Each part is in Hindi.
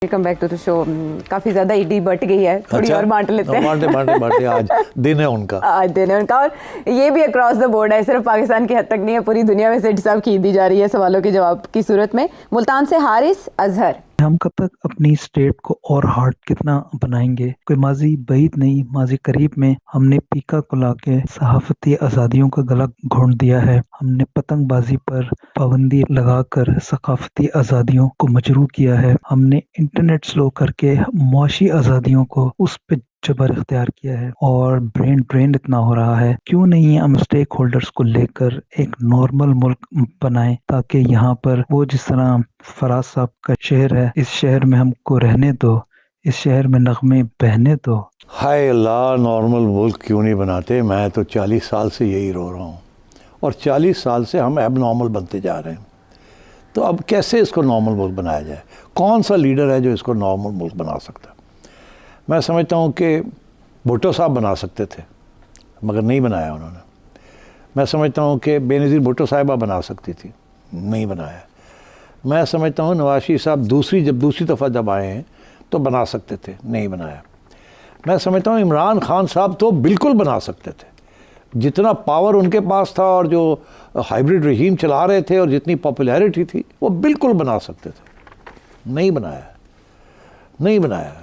Welcome back to the show. काफ़ी ज़्यादा ईडी बढ़ गई है, थोड़ी अच्छा, और बांट लेते हैं। बांटे आज दिन है उनका। आज दिन है उनका, और ये भी अक्रॉस द बोर्ड है, सिर्फ पाकिस्तान की हद तक नहीं है, पूरी दुनिया में सेठ साहब की दी जा रही है सवालों के जवाब की सूरत में। मुल्तान से हारिस अजहर। हम कब तक अपनी स्टेट को और हार्ड कितना बनाएंगे? कोई माजी बईद नहीं, माजी करीब में हमने पीका को लाके सहाफती आज़ादियों का गला घोंट दिया है। हमने पतंगबाजी पर पाबंदी लगाकर सकाफती आज़ादियों को मजरू किया है। हमने इंटरनेट स्लो करके मुआशी आज़ादियों को उस पे जबर इख्तियार किया है, और ब्रेन ड्रेन इतना हो रहा है। क्यों नहीं हम स्टेक होल्डर्स को लेकर एक नॉर्मल मुल्क बनाएं, ताकि यहाँ पर वो जिस तरह फराज साहब का शहर है, इस शहर में हमको रहने दो, इस शहर में नगमे बहने दो। हाय अल्लाह, नॉर्मल मुल्क क्यों नहीं बनाते? मैं तो 40 साल से यही रो रहा हूँ, और 40 साल से हम एब नॉर्मल बनते जा रहे हैं। तो अब कैसे इसको नॉर्मल मुल्क बनाया जाए? कौन सा लीडर है जो इसको नॉर्मल मुल्क बना सकता है? मैं समझता हूँ कि भुट्टो साहब बना सकते थे, मगर नहीं बनाया उन्होंने। मैं समझता हूँ कि बेनज़ीर भुट्टो साहिबा बना सकती थी, नहीं बनाया। मैं समझता हूँ नवाज शरीफ साहब दूसरी दफ़ा जब आए हैं तो बना सकते थे, नहीं बनाया। मैं समझता हूँ इमरान खान साहब तो बिल्कुल बना सकते थे, जितना पावर उनके पास था और जो हाइब्रिड रहीम चला रहे थे और जितनी पॉपुलैरिटी थी, वो बिल्कुल बना सकते थे, नहीं बनाया।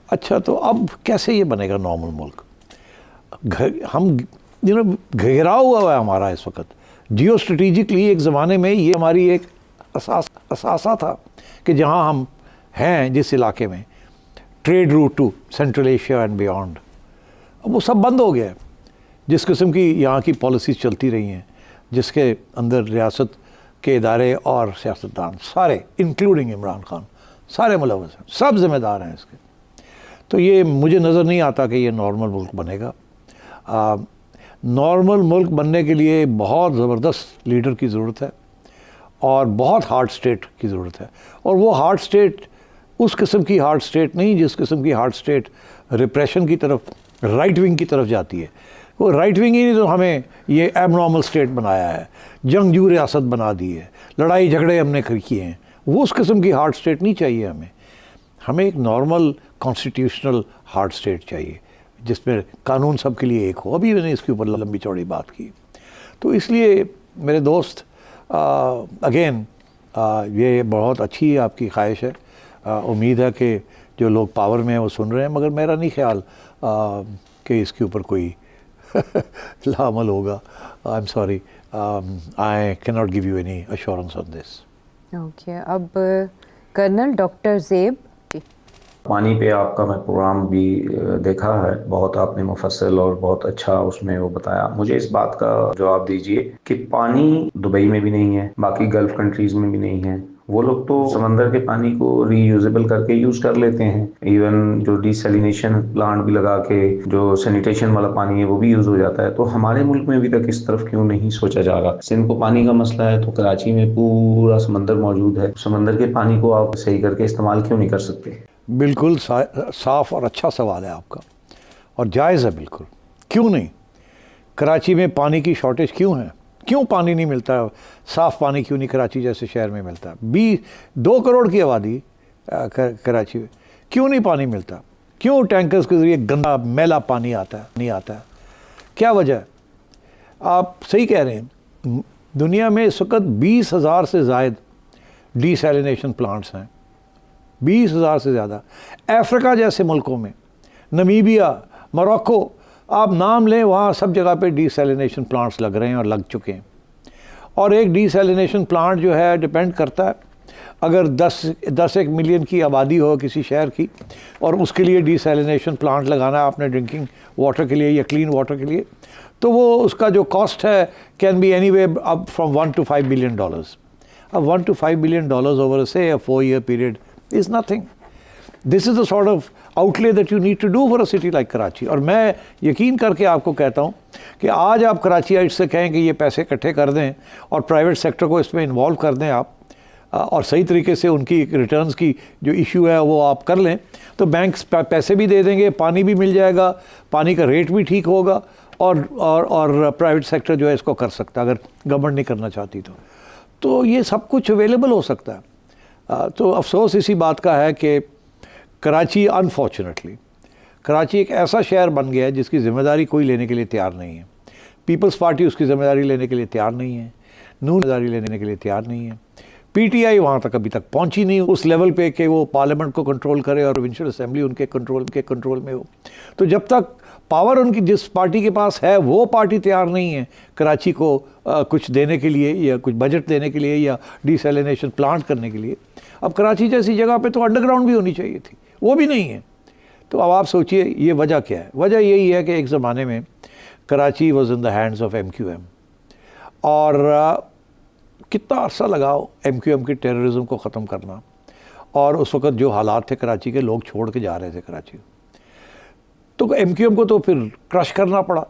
अच्छा, तो अब कैसे ये बनेगा नॉर्मल मुल्क? हम घिरा हुआ है हमारा इस वक्त जियो स्ट्रेटिजिकली। एक ज़माने में ये हमारी एक असासा था कि जहाँ हम हैं, जिस इलाके में trade route to central Asia and beyond, अब वो सब बंद हो गया है। जिस किस्म की यहाँ की पॉलिसीज़ चलती रही हैं, जिसके अंदर रियासत के इदारे और सियासतदान सारे, इंक्लूडिंग इमरान खान, सारे मुलव्वस हैं, सब जिम्मेदार हैं इसके। तो ये मुझे नज़र नहीं आता कि ये नॉर्मल मुल्क बनेगा। नॉर्मल मुल्क बनने के लिए बहुत ज़बरदस्त लीडर की ज़रूरत है और बहुत हार्ड स्टेट की ज़रूरत है। और वो हार्ड स्टेट उस किस्म की हार्ड स्टेट नहीं जिस किस्म की हार्ड स्टेट रिप्रेशन की तरफ, राइट विंग की तरफ जाती है। वो राइट विंग ही तो हमें ये एबनॉर्मल स्टेट बनाया है, जंगजू रियासत बना दी है, लड़ाई झगड़े हमने किए हैं। वो उस किस्म की हार्ड स्टेट नहीं चाहिए हमें एक नॉर्मल कॉन्स्टिट्यूशनल हार्ड स्टेट चाहिए, जिसमें कानून सब के लिए एक हो। अभी मैंने इसके ऊपर लंबी चौड़ी बात की। तो इसलिए मेरे दोस्त, अगेन ये बहुत अच्छी आपकी ख्वाहिश है। उम्मीद है कि जो लोग पावर में हैं वो सुन रहे हैं, मगर मेरा नहीं ख्याल कि इसके ऊपर कोई लामल होगा। I am sorry, I can not give you any assurance on this. Okay, अब कर्नल डॉक्टर ज़ेब। पानी पे आपका मैं प्रोग्राम भी देखा है, बहुत आपने मुफस्सल और बहुत अच्छा उसमें वो बताया। मुझे इस बात का जवाब दीजिए कि पानी दुबई में भी नहीं है, बाकी गल्फ कंट्रीज में भी नहीं है। वो लोग तो समंदर के पानी को रीयूजेबल करके यूज कर लेते हैं। इवन जो डिसैलिनेशन प्लांट भी लगा के जो सैनिटेशन वाला पानी है वो भी यूज हो जाता है। तो हमारे मुल्क में अभी तक इस तरफ क्यों नहीं सोचा जा रहा? सिंध को पानी का मसला है तो कराची में पूरा समंदर मौजूद है, समंदर के पानी को आप सही करके इस्तेमाल क्यों नहीं कर सकते? बिल्कुल साफ़ और अच्छा सवाल है आपका, और जायज़ है बिल्कुल। क्यों नहीं? कराची में पानी की शॉर्टेज क्यों है? क्यों पानी नहीं मिलता है? साफ़ पानी क्यों नहीं कराची जैसे शहर में मिलता है? 2 करोड़ की आबादी कराची में, क्यों नहीं पानी मिलता? क्यों टैंकर्स के ज़रिए गंदा मैला पानी नहीं आता है? क्या वजह है? आप सही कह रहे हैं, दुनिया में इस वक्त 20,000 से ज़ायद डिसैलिनेशन प्लांट्स हैं, 20,000 से ज़्यादा। अफ्रीका जैसे मुल्कों में, नमीबिया, मोरक्को, आप नाम लें, वहाँ सब जगह पे डिसैलिनेशन प्लांट्स लग रहे हैं और लग चुके हैं। और एक डिसैलिनेशन प्लांट जो है डिपेंड करता है, अगर 10 मिलियन की आबादी हो किसी शहर की, और उसके लिए डिसैलिनेशन प्लांट लगाना है आपने ड्रिंकिंग वाटर के लिए या क्लीन वाटर के लिए, तो वो उसका जो कॉस्ट है can be any way up from $1 to $5 billion। अब $1 to $5 billion ओवर से a 4-year period is nothing. This is the sort of outlay that you need to do for a city like Karachi। और मैं यकीन करके आपको कहता हूँ कि आज आप कराचीइट्स से कहें कि ये पैसे इकट्ठे कर दें और प्राइवेट सेक्टर को इसमें इन्वॉल्व कर दें आप, और सही तरीके से उनकी रिटर्न्स की जो इशू है वो आप कर लें, तो बैंक्स पैसे भी दे देंगे, पानी भी मिल जाएगा, पानी का रेट भी ठीक होगा, और प्राइवेट सेक्टर जो है इसको कर सकता है अगर गवर्नमेंट नहीं करना चाहती तो ये सब कुछ अवेलेबल हो सकता है। तो अफसोस इसी बात का है कि कराची अनफॉर्चुनेटली कराची एक ऐसा शहर बन गया है जिसकी ज़िम्मेदारी कोई लेने के लिए तैयार नहीं है। पीपल्स पार्टी उसकी ज़िम्मेदारी लेने के लिए तैयार नहीं है, नून ज़िम्मेदारी लेने के लिए तैयार नहीं है, पीटीआई वहाँ तक अभी तक पहुँची नहीं उस लेवल पे कि वो पार्लियामेंट को कंट्रोल करे और प्रोविंशियल असेंबली उनके कंट्रोल में हो। तो जब तक पावर उनकी जिस पार्टी के पास है वो पार्टी तैयार नहीं है कराची को कुछ देने के लिए या कुछ बजट देने के लिए या डिसैलिनेशन प्लांट करने के लिए, अब कराची जैसी जगह पे तो अंडरग्राउंड भी होनी चाहिए थी, वो भी नहीं है। तो अब आप सोचिए ये वजह क्या है। वजह यही है कि एक ज़माने में Karachi was in the hands of MQM और कितना अरसा लगाओ MQM की टेररिज्म को ख़त्म करना, और उस वक़्त जो हालात थे कराची के, लोग छोड़ के जा रहे थे कराची, तो MQM को तो फिर क्रश करना पड़ा।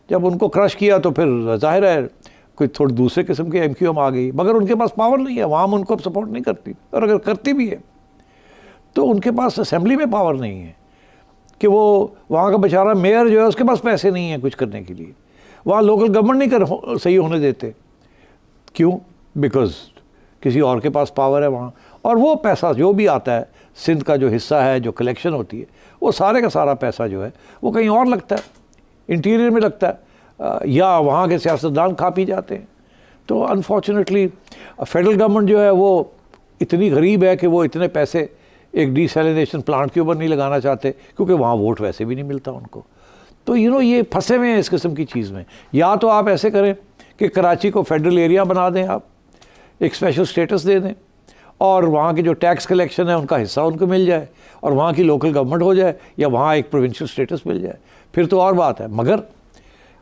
जब उनको क्रश किया तो फिर जाहिर है कोई थोड़ी दूसरे किस्म की MQM आ गई, मगर उनके पास पावर नहीं है, वहाँ उनको सपोर्ट नहीं करती, और अगर करती भी है तो उनके पास असेंबली में पावर नहीं है कि वो वहाँ का बेचारा मेयर जो है उसके पास पैसे नहीं है कुछ करने के लिए, वहाँ लोकल गवर्नमेंट नहीं सही होने देते। क्यों? बिकॉज़ किसी और के पास पावर है वहाँ, और वो पैसा जो भी आता है सिंध का जो हिस्सा है, जो कलेक्शन होती है, वो सारे का सारा पैसा जो है वो कहीं और लगता है, इंटीरियर में लगता है, या वहाँ के सियासतदान खा पी जाते हैं। तो अनफॉर्चुनेटली फेडरल गवर्नमेंट जो है वो इतनी गरीब है कि वो इतने पैसे एक डिसैलिनेशन प्लांट के ऊपर नहीं लगाना चाहते, क्योंकि वहाँ वोट वैसे भी नहीं मिलता उनको। तो ये फंसे हुए हैं इस किस्म की चीज़ में। या तो आप ऐसे करें कि कराची को फेडरल एरिया बना दें, आप एक स्पेशल स्टेटस दे दें, और वहाँ की जो टैक्स कलेक्शन है उनका हिस्सा उनको मिल जाए, और वहाँ की लोकल गवर्नमेंट हो जाए, या वहाँ एक प्रोविंशियल स्टेटस मिल जाए, फिर तो और बात है। मगर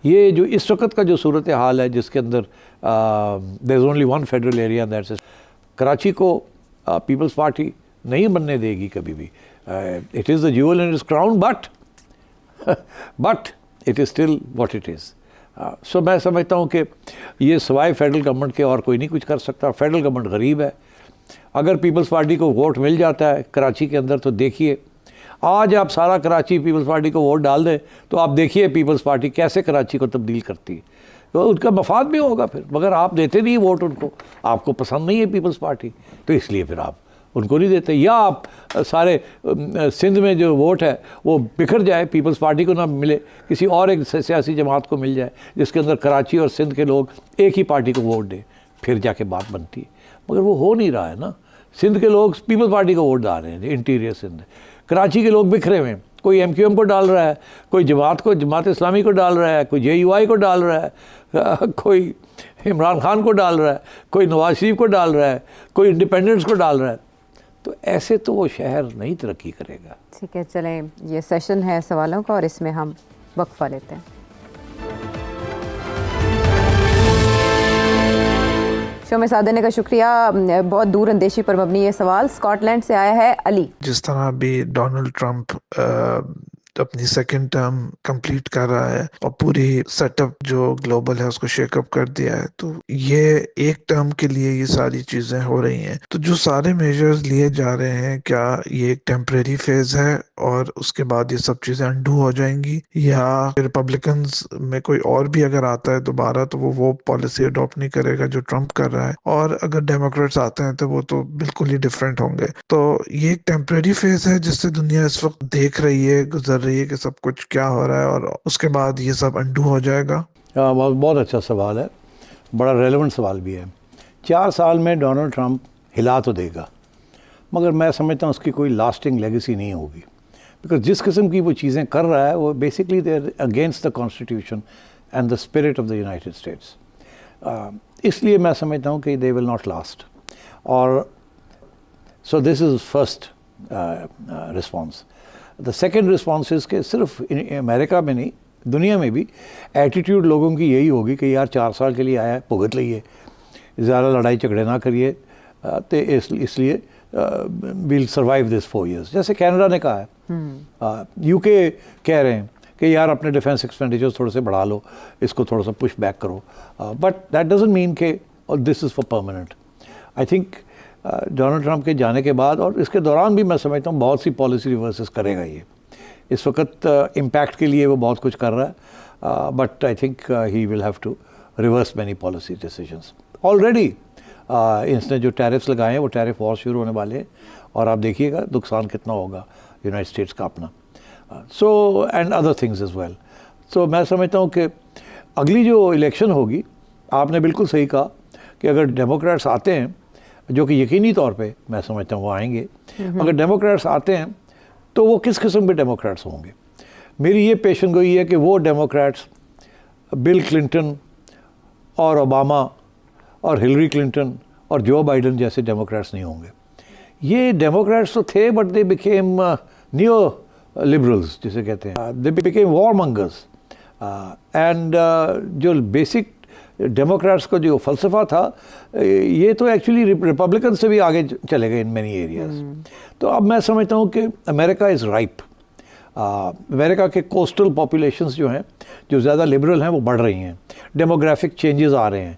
ये जो इस वक्त का जो सूरत हाल है जिसके अंदर there is only one federal area, that's Karachi को पीपल्स पार्टी नहीं बनने देगी कभी भी। It is the jewel in its crown, but it is still what it is. So मैं समझता हूँ कि ये सिवाय फेडरल गवर्नमेंट के और कोई नहीं कुछ कर सकता। फेडरल गवर्नमेंट गरीब है। अगर पीपल्स पार्टी को वोट मिल जाता है कराची के अंदर, तो देखिए आज आप सारा कराची पीपल्स पार्टी को वोट डाल दें, तो आप देखिए पीपल्स पार्टी कैसे कराची को तब्दील करती है, तो उनका मफाद भी होगा फिर। मगर आप देते नहीं वोट उनको, आपको पसंद नहीं है पीपल्स पार्टी, तो इसलिए फिर आप उनको नहीं देते। या आप सारे सिंध में जो वोट है वो बिखर जाए, पीपल्स पार्टी को ना मिले, किसी और एक सियासी जमात को मिल जाए जिसके अंदर कराची और सिंध के लोग एक ही पार्टी को वोट दें, फिर जाके बात बनती है। मगर वो हो नहीं रहा है ना। सिंध के लोग पीपल्स पार्टी को वोट डाल रहे हैं, इंटीरियर सिंध। कराची के लोग बिखरे हुए हैं, कोई MQM को डाल रहा है, कोई जमात इस्लामी को डाल रहा है, कोई JUI को डाल रहा है, कोई इमरान खान को डाल रहा है, कोई नवाज शरीफ को डाल रहा है, कोई इंडिपेंडेंट्स को डाल रहा है। तो ऐसे तो वो शहर नहीं तरक्की करेगा। ठीक है, चलें, ये सेशन है सवालों का और इसमें हम वक्फा लेते हैं। शो में साथ देने का शुक्रिया। बहुत दूर अंदेशी पर मबनी ये सवाल स्कॉटलैंड से आया है अली। जिस तरह भी डोनाल्ड ट्रंप अपनी सेकंड टर्म कंप्लीट कर रहा है और पूरी सेटअप जो ग्लोबल है उसको शेकअप कर दिया है, तो ये एक टर्म के लिए ये सारी चीजें हो रही हैं। तो जो सारे मेजर्स लिए जा रहे हैं, क्या ये एक टेम्परेरी फेज है और उसके बाद ये सब चीजें अंडू हो जाएंगी, या रिपब्लिकन्स में कोई और भी अगर आता है दोबारा तो वो पॉलिसी अडॉप्ट नहीं करेगा जो ट्रंप कर रहा है, और अगर डेमोक्रेट्स आते हैं तो वो तो बिल्कुल ही डिफरेंट होंगे। तो ये एक टेम्परेरी फेज है जिससे दुनिया इस वक्त देख रही है, गुजर रही है कि सब कुछ क्या हो रहा है, और उसके बाद ये सब अंडू हो जाएगा। बहुत अच्छा सवाल है, बड़ा रेलेवेंट सवाल भी है। 4 साल में डोनाल्ड ट्रंप हिला तो देगा, मगर मैं समझता हूँ उसकी कोई लास्टिंग लेगेसी नहीं होगी, बिकॉज जिस किस्म की वो चीज़ें कर रहा है वो basically they are against the constitution and the spirit of the United States. इसलिए मैं समझता हूँ कि दे विल नॉट लास्ट। और so this is first response. The second response is कि सिर्फ अमेरिका में नहीं, दुनिया में भी एटीट्यूड लोगों की यही होगी कि यार 4 साल के लिए आया है, भुगत लिए, ज़्यादा लड़ाई झगड़े ना करिए, तो इसलिए विल सर्वाइव दिस 4 years। जैसे कनाडा ने कहा है, यूके कह रहे हैं कि यार अपने डिफेंस एक्सपेंडिचर्स थोड़े से बढ़ा लो, इसको थोड़ा सा पुश बैक करो, बट दैट डजंट मीन कि this is for permanent. I think Donald Trump के जाने के बाद और इसके दौरान भी मैं समझता हूँ बहुत सी पॉलिसी रिवर्सेस करेगा ये। इस वक्त इम्पैक्ट के लिए वो बहुत कुछ कर रहा है, but I think he will have to reverse many policy decisions. Already इसने जो टैरिफ्स लगाए हैं वो टैरिफ वॉर शुरू होने वाले हैं और आप देखिएगा नुकसान कितना होगा यूनाइटेड स्टेट्स का अपना। So and other things is well. So मैं समझता हूँ कि अगली जो इलेक्शन होगी, आपने बिल्कुल सही कहा कि अगर डेमोक्रेट्स आते हैं, जो कि यकीनी तौर पे मैं समझता हूँ वो आएंगे, अगर डेमोक्रेट्स आते हैं तो वो किस किस्म के डेमोक्रेट्स होंगे। मेरी ये पेशन गोई है कि वो डेमोक्रेट्स बिल क्लिंटन और ओबामा और हिलरी क्लिंटन और जो बाइडन जैसे डेमोक्रेट्स नहीं होंगे। ये डेमोक्रेट्स तो थे but they became neo liberals जिसे कहते हैं, they became war Munger's and जो बेसिक डेमोक्रेट्स का जो फ़लसफ़ा था ये तो एक्चुअली रिपब्लिकन से भी आगे चले गए इन मैनी एरियाज। तो अब मैं समझता हूँ कि अमेरिका इज़ राइप। अमेरिका के कोस्टल पॉपुलेशंस जो हैं, जो ज़्यादा लिबरल हैं, वो बढ़ रही हैं, डेमोग्राफिक चेंजेस आ रहे हैं।